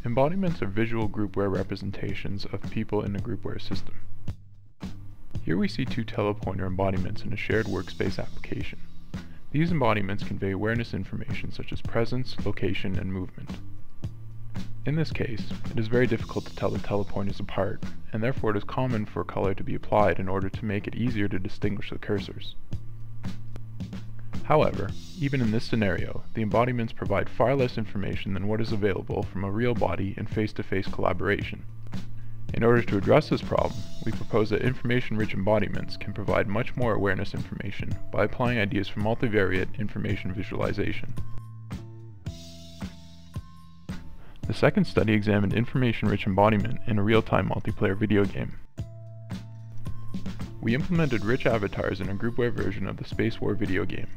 Embodiments are visual groupware representations of people in a groupware system. Here we see two telepointer embodiments in a shared workspace application. These embodiments convey awareness information such as presence, location, and movement. In this case, it is very difficult to tell the telepointers apart, and therefore it is common for color to be applied in order to make it easier to distinguish the cursors. However, even in this scenario, the embodiments provide far less information than what is available from a real body in face-to-face collaboration. In order to address this problem, we propose that information-rich embodiments can provide much more awareness information by applying ideas from multivariate information visualization. The second study examined information-rich embodiment in a real-time multiplayer video game. We implemented rich avatars in a groupware version of the Space War video game.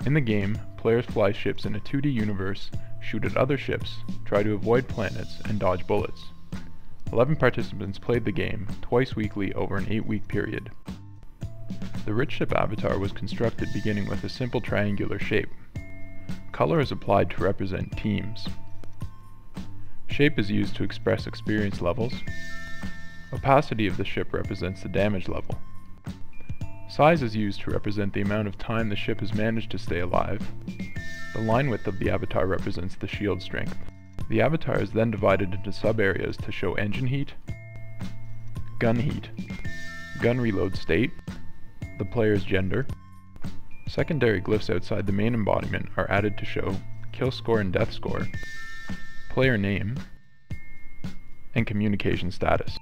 In the game, players fly ships in a 2D universe, shoot at other ships, try to avoid planets, and dodge bullets. 11 participants played the game, twice weekly over an 8-week period. The rich ship avatar was constructed beginning with a simple triangular shape. Color is applied to represent teams. Shape is used to express experience levels. Opacity of the ship represents the damage level. Size is used to represent the amount of time the ship has managed to stay alive. The line width of the avatar represents the shield strength. The avatar is then divided into sub-areas to show engine heat, gun reload state, the player's gender. Secondary glyphs outside the main embodiment are added to show kill score and death score, player name, and communication status.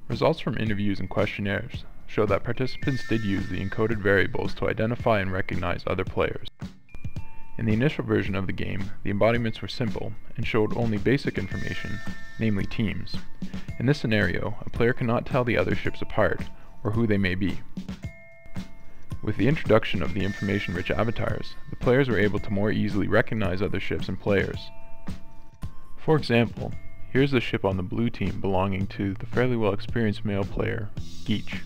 Results from interviews and questionnaires show that participants did use the encoded variables to identify and recognize other players. In the initial version of the game, the embodiments were simple and showed only basic information, namely teams. In this scenario, a player cannot tell the other ships apart, or who they may be. With the introduction of the information-rich avatars, the players were able to more easily recognize other ships and players. For example, here's the ship on the blue team belonging to the fairly well-experienced male player, Geach.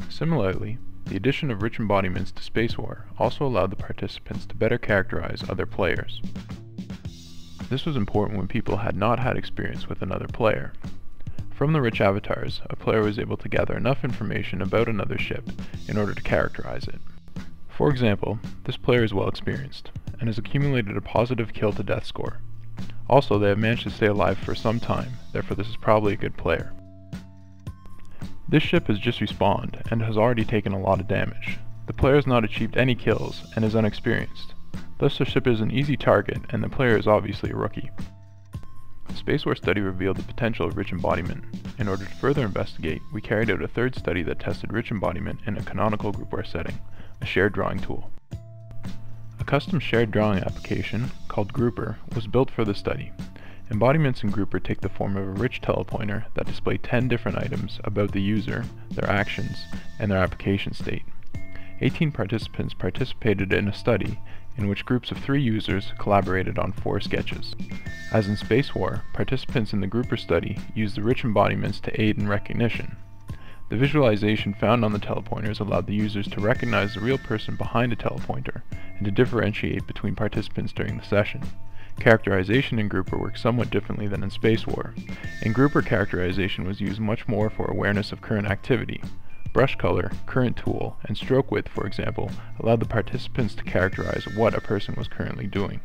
Similarly, the addition of rich embodiments to Space War also allowed the participants to better characterize other players. This was important when people had not had experience with another player. From the rich avatars, a player was able to gather enough information about another ship in order to characterize it. For example, this player is well experienced, and has accumulated a positive kill-to-death score. Also, they have managed to stay alive for some time, therefore this is probably a good player. This ship has just respawned, and has already taken a lot of damage. The player has not achieved any kills, and is unexperienced. Thus the ship is an easy target, and the player is obviously a rookie. The Space War study revealed the potential of rich embodiment. In order to further investigate, we carried out a third study that tested rich embodiment in a canonical groupware setting, a shared drawing tool. A custom shared drawing application, called Grouper, was built for the study. Embodiments in Groupware take the form of a rich telepointer that display 10 different items about the user, their actions, and their application state. 18 participants participated in a study in which groups of 3 users collaborated on 4 sketches. As in Space War, participants in the Grouper study used the rich embodiments to aid in recognition. The visualization found on the telepointers allowed the users to recognize the real person behind a telepointer and to differentiate between participants during the session. Characterization in Grouper works somewhat differently than in Space War. In Grouper, characterization was used much more for awareness of current activity. Brush color, current tool, and stroke width, for example, allowed the participants to characterize what a person was currently doing.